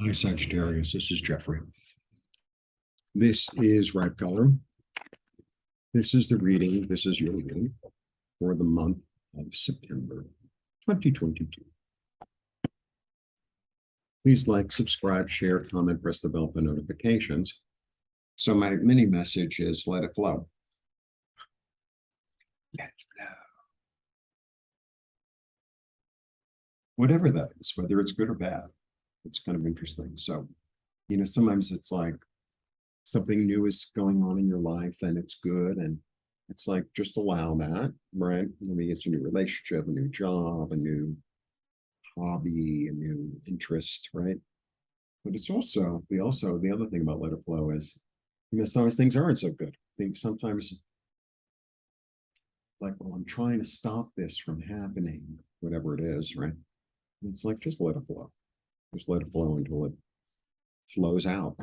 Hi, Sagittarius. This is Jeffrey. This is Ripecolor. This is the reading. This is your reading for the month of September 2022. Please like, subscribe, share, comment, press the bell for notifications. So my mini message is let it flow. Let it flow. Whatever that is, whether it's good or bad, it's kind of interesting. So, sometimes it's like something new is going on in your life and it's good, and it's like just allow that, right? Maybe it's a new relationship, a new job, a new hobby, a new interest, right? But it's also the other thing about let it flow is, sometimes things aren't so good. I think sometimes like, well, I'm trying to stop this from happening, whatever it is, right? And it's like just let it flow. Just let it flow until it flows out.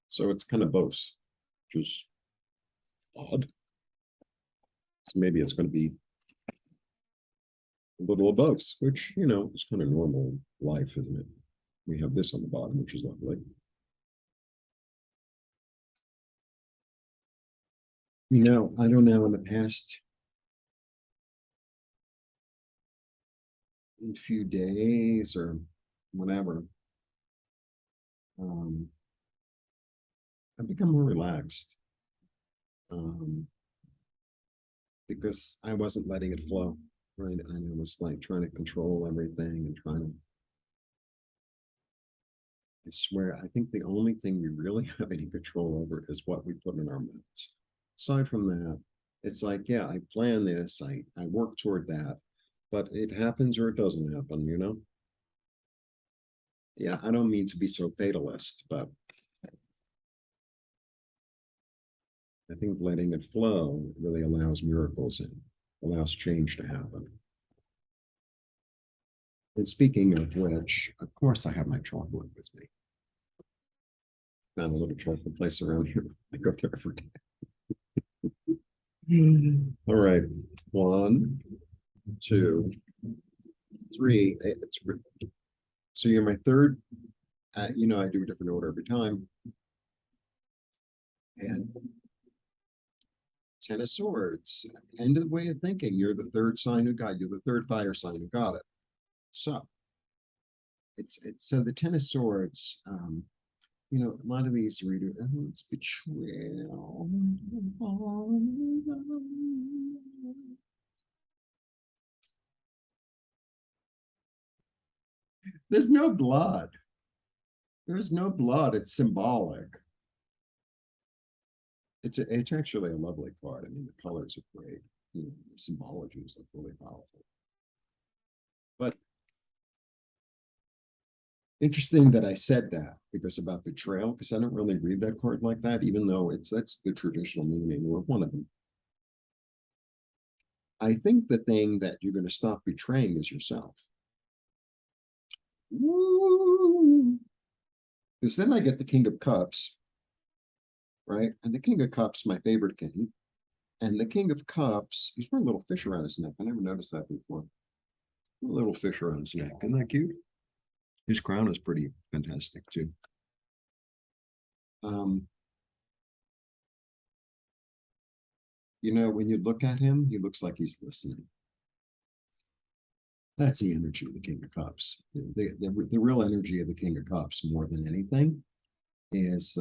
So it's kind of both, which is odd. So maybe it's going to be a little of both, which is kind of normal life, isn't it? We have this on the bottom, which is lovely. I don't know, in the past few days or whatever, I've become more relaxed, because I wasn't letting it flow, right? I was like trying to control everything and trying to, I swear, I think the only thing we really have any control over is what we put in our mouths. Aside from that, it's like, yeah, I plan this, I work toward that, but it happens or it doesn't happen. Yeah, I don't mean to be so fatalist, but I think letting it flow really allows miracles in, allows change to happen. And speaking of which, of course, I have my chocolate with me. Found a little chocolate place around here. I go there every day. All right. 1, 2, 3. So you're my third. I do a different order every time. And 10 of Swords. End of the way of thinking. You're the third sign who got it. You're the third fire sign who got it. So it's so the 10 of Swords. A lot of these readers, oh, it's betrayal. There's no blood. There's no blood. It's symbolic. It's actually a lovely card. I mean, the colors are great. The symbology is like really powerful. But interesting that I said that, because about betrayal, because I don't really read that card like that, even though that's the traditional meaning or one of them. I think the thing that you're going to stop betraying is yourself. Because then I get the King of Cups, right? And the King of Cups, my favorite king. And the King of Cups, he's wearing a little fish around his neck. I never noticed that before. A little fish around his neck. Isn't that cute? His crown is pretty fantastic too. Um, when you look at him, he looks like he's listening. That's the energy of the King of Cups. The real energy of the King of Cups, more than anything, is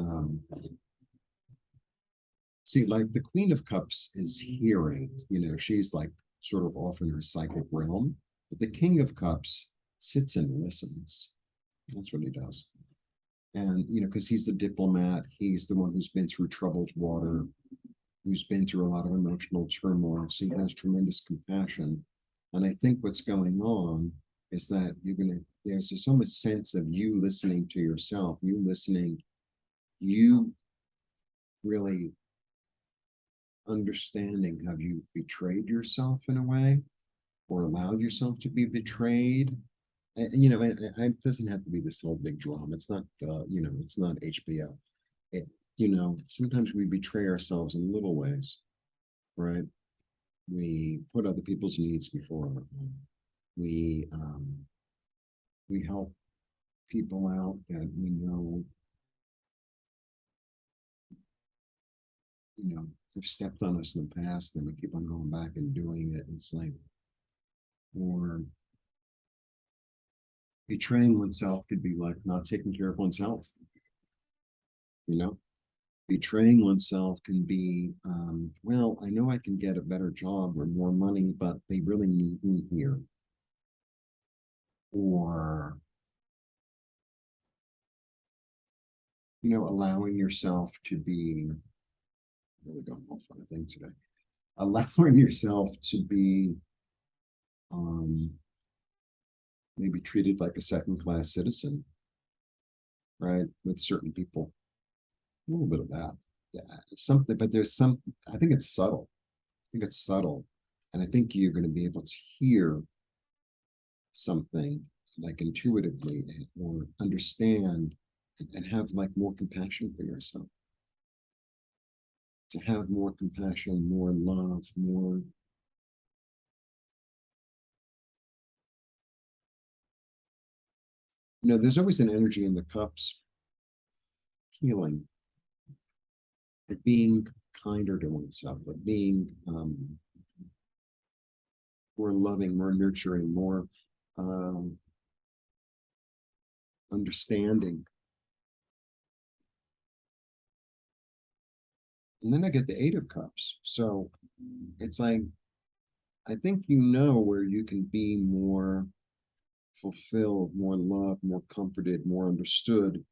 see, like the Queen of Cups is hearing, she's like sort of off in her psychic realm, but the King of Cups sits and listens. That's what he does. And, because he's the diplomat, he's the one who's been through troubled water, who's been through a lot of emotional turmoil. So he has tremendous compassion. And I think what's going on is that there's this almost sense of you listening to yourself, you really understanding how you betrayed yourself in a way, or allowed yourself to be betrayed. And, it doesn't have to be this whole big drama. It's not, it's not HBO. Sometimes we betray ourselves in little ways, right? We put other people's needs before our own. We help people out that we know, have stepped on us in the past, and we keep on going back and doing it. It's like, or betraying oneself could be like not taking care of one's health. Betraying oneself can be, well, I know I can get a better job or more money, but they really need me here. Or, allowing yourself to be, really going off on a thing today, allowing yourself to be maybe treated like a second-class citizen, right? With certain people. A little bit of that. Yeah, something, but I think it's subtle. I think it's subtle. And I think you're going to be able to hear something like intuitively or understand and have like more compassion for yourself. To have more compassion, more love, more. There's always an energy in the cups, healing, of being kinder to oneself, of being more loving, more nurturing, more understanding. And then I get the Eight of Cups. So it's like, I think where you can be more fulfilled, more loved, more comforted, more understood.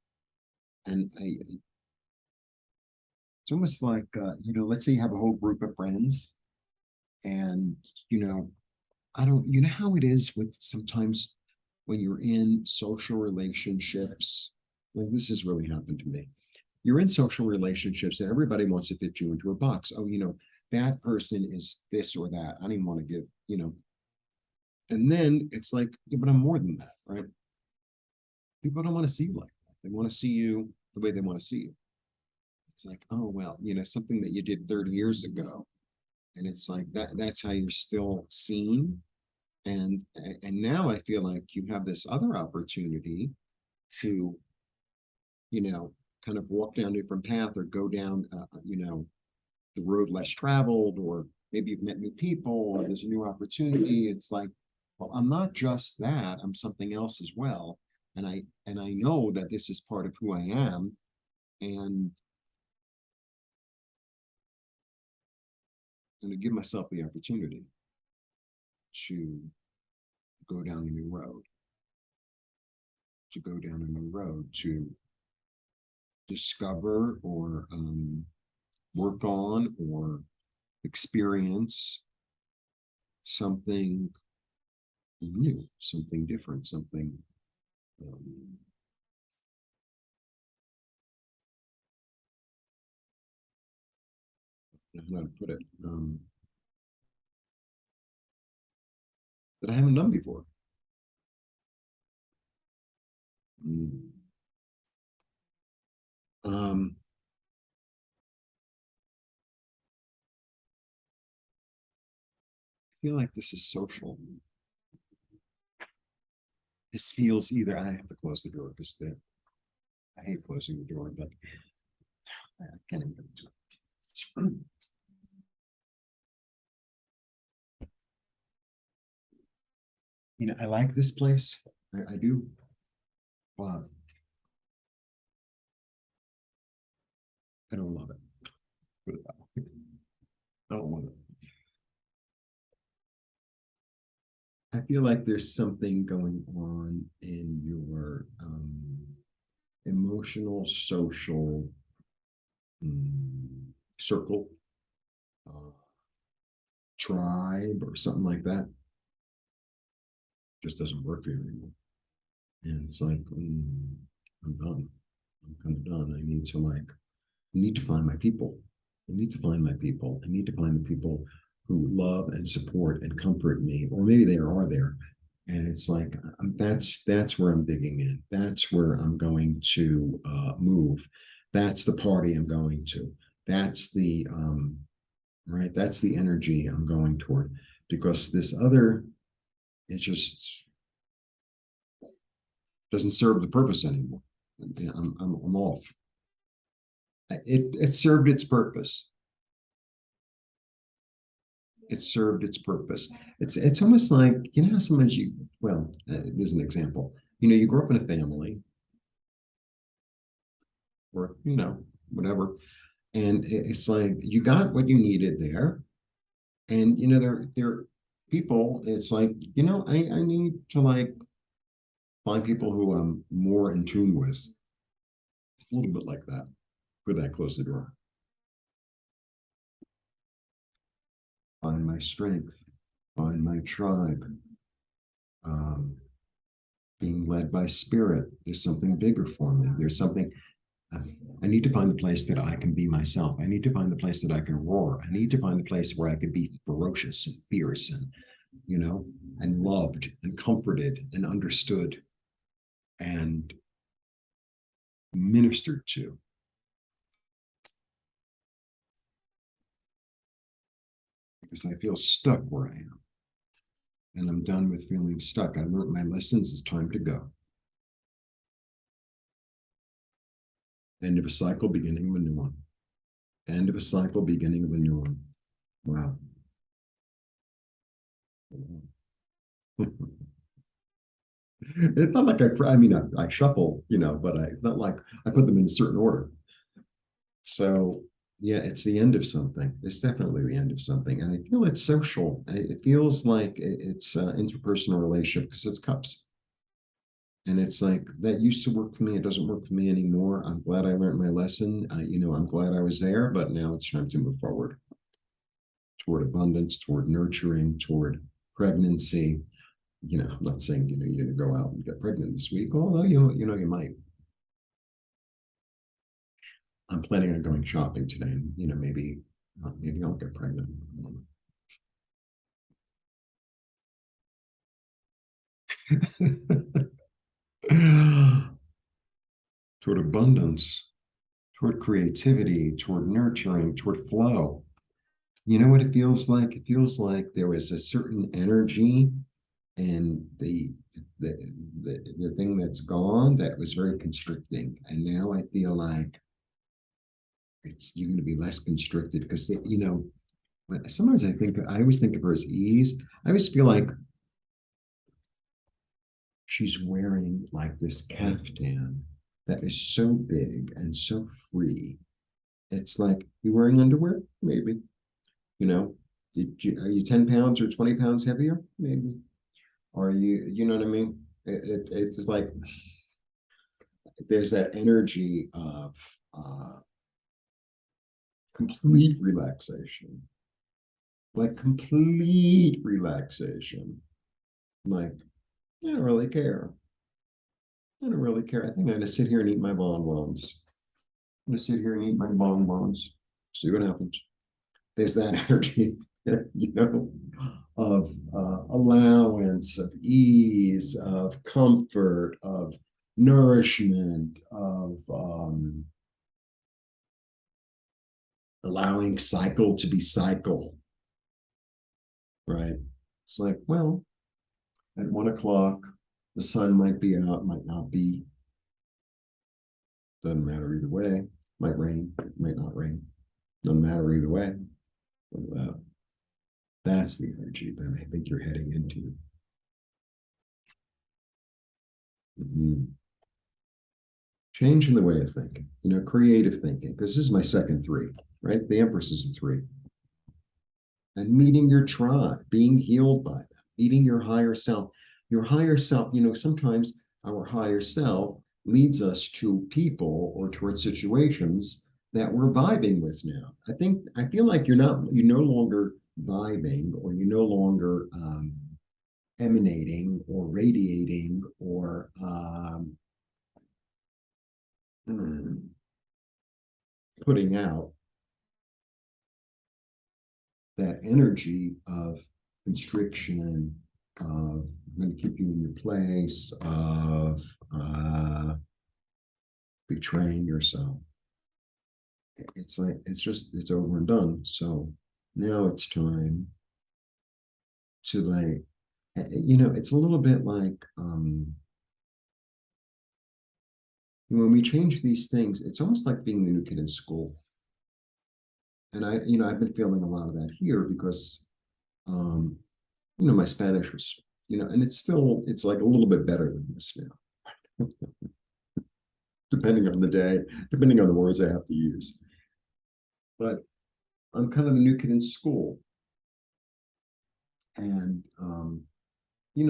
And it's almost like, let's say you have a whole group of friends, and, I don't, how it is with sometimes when you're in social relationships, like this has really happened to me. You're in social relationships and everybody wants to fit you into a box. Oh, that person is this or that. I don't even want to give, and then it's like, yeah, but I'm more than that, right? People don't want to see you like that. They want to see you the way they want to see you. It's like, oh, well, something that you did 30 years ago. And it's like that's how you're still seen. And now I feel like you have this other opportunity to, kind of walk down a different path or go down, the road less traveled, or maybe you've met new people, or there's a new opportunity. It's like, well, I'm not just that, I'm something else as well. And I know that this is part of who I am. And to give myself the opportunity to go down a new road, to discover or work on or experience something new, something different, something I don't know how to put it, that I haven't done before. I feel like this is social. This feels either I have to close the door because I hate closing the door, but I can't even do it. I like this place. I do. But I don't love it. Put it that way. I don't love it. I feel like there's something going on in your emotional, social circle, tribe, or something like that. Just doesn't work for you anymore. And it's like, I'm done. I'm kind of done. I need to find my people. I need to find my people. I need to find the people who love and support and comfort me, or maybe they are there. And it's like, that's where I'm digging in. That's where I'm going to move. That's the party I'm going to. That's the right. That's the energy I'm going toward, because this other is just Doesn't serve the purpose anymore. I'm off. It served its purpose. It served its purpose. It's almost like, you know how sometimes you, well, there's an example. You know, you grew up in a family, or you know, whatever, and it's like you got what you needed there, and you know, there people. It's like, you know, I need to like find people who I'm more in tune with. It's a little bit like that. Good night, close the door. Find my strength, find my tribe. Um, Being led by spirit. There's something bigger for me. There's something. I need to find the place that I can be myself. I need to find the place that I can roar. I need to find the place where I could be ferocious and fierce and, you know, and loved and comforted and understood and ministered to. Because I feel stuck where I am. And I'm done with feeling stuck. I learned my lessons. It's time to go. End of a cycle, beginning of a new one. End of a cycle, beginning of a new one. Wow. It's not like I mean, I shuffle, you know, but it's not like I put them in a certain order. So, yeah, it's the end of something. It's definitely the end of something. And I feel it's social. It feels like it's interpersonal relationship because it's cups. And it's like that used to work for me. It doesn't work for me anymore. I'm glad I learned my lesson. You know, I'm glad I was there, but now it's time to move forward toward abundance, toward nurturing, toward pregnancy. You know, I'm not saying, you know, you're gonna go out and get pregnant this week, although you know you might. I'm planning on going shopping today, and you know, maybe I'll get pregnant. Toward abundance, toward creativity, toward nurturing, toward flow. You know what it feels like? It feels like there was a certain energy and the the thing that's gone that was very constricting. And now I feel like it's you're going to be less constricted because you know, sometimes I always think of her as ease. I always feel like she's wearing like this caftan that is so big and so free. It's like, you wearing underwear? Maybe. You know, are you 10 pounds or 20 pounds heavier? Maybe. Are you know what I mean? It's like there's that energy of complete relaxation, like complete relaxation. Like, I don't really care. I don't really care. I think I'm going to sit here and eat my bonbons. I'm going to sit here and eat my bonbons. See what happens. There's that energy, you know, of allowance, of ease, of comfort, of nourishment, of allowing cycle to be cycle, right? It's like, well, at 1 o'clock, the sun might be out, might not be. Doesn't matter either way. Might rain, might not rain. Doesn't matter either way. Look at that. That's the energy that I think you're heading into. Mhm. Change in the way of thinking, you know, creative thinking, because this is my second three, right? The Empress is a three. And meeting your tribe, being healed by them, meeting your higher self. Your higher self, you know, sometimes our higher self leads us to people or towards situations that we're vibing with now. I feel like you're no longer vibing or you're no longer emanating or radiating or mm, putting out that energy of constriction, of I'm going to keep you in your place, of betraying yourself. It's like it's over and done. So now it's time to like, you know, it's a little bit like when we change these things, it's almost like being the new kid in school. And I've been feeling a lot of that here because, um, my Spanish was, and it's like a little bit better than this now, depending on the day, depending on the words I have to use. But I'm kind of the new kid in school. And,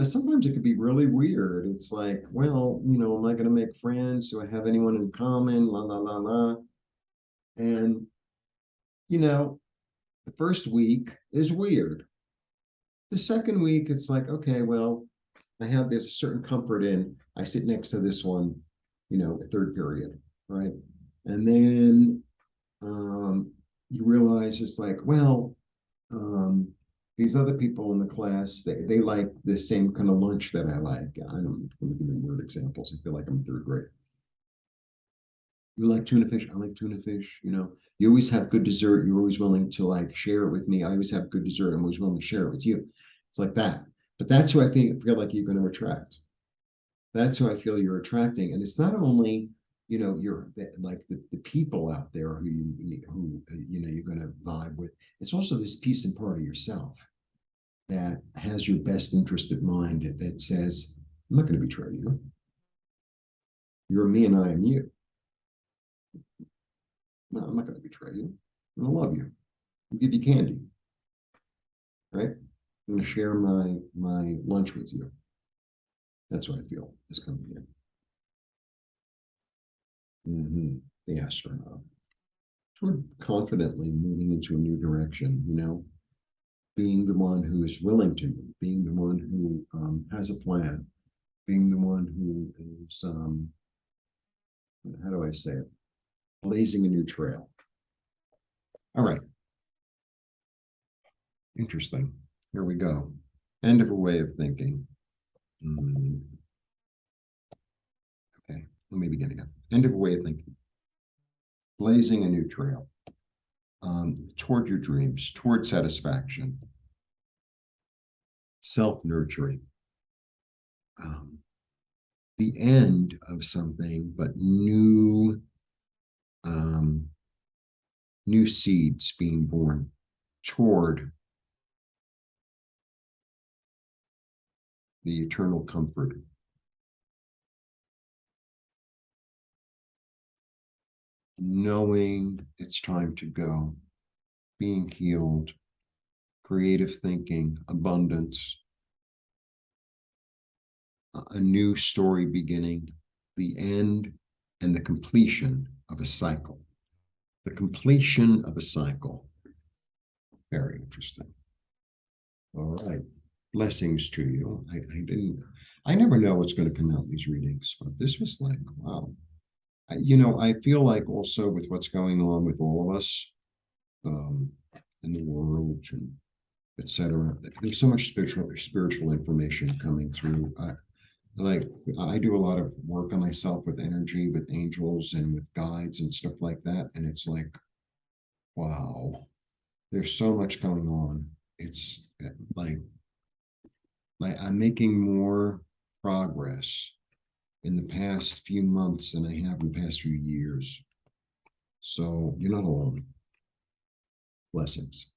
sometimes it could be really weird. It's like, well, am I going to make friends? Do I have anyone in common? La, la, la, la. And, the first week is weird. The second week, it's like, okay, well, there's a certain comfort in, I sit next to this one, a third period, right? And then you realize it's like, well, these other people in the class, they like the same kind of lunch that I like. I don't want to give me weird examples. I feel like I'm in third grade. You like tuna fish? I like tuna fish. You always have good dessert. You're always willing to like share it with me. I always have good dessert. I'm always willing to share it with you. It's like that. But that's who I feel like you're going to attract. That's who I feel you're attracting. And it's not only, you're like the people out there who you're going to vibe with. It's also this piece and part of yourself that has your best interest in mind that says, I'm not going to betray you. You're me and I am you. No, I'm not going to betray you. I'm going to love you. I'll give you candy, right? I'm going to share my lunch with you. That's what I feel is coming in. The astronaut. Sort of confidently moving into a new direction, being the one who is willing to move, being the one who has a plan, being the one who is, how do I say it? Blazing a new trail. All right. Interesting. Here we go. End of a way of thinking. Okay, let me begin again. End of a way of thinking. Blazing a new trail toward your dreams, toward satisfaction, self-nurturing. The end of something, but new seeds being born toward the eternal comfort. Knowing it's time to go, being healed, creative thinking, abundance, a new story beginning, the end and the completion of a cycle. The completion of a cycle. Very interesting. All right. Blessings to you. I never know what's going to come out in these readings, but this was like, wow. I feel like also with what's going on with all of us in the world and etc. There's so much spiritual information coming through. I do a lot of work on myself with energy, with angels and with guides and stuff like that. And it's like, wow, there's so much going on. It's like I'm making more progress in the past few months than I have in the past few years. So you're not alone. Blessings.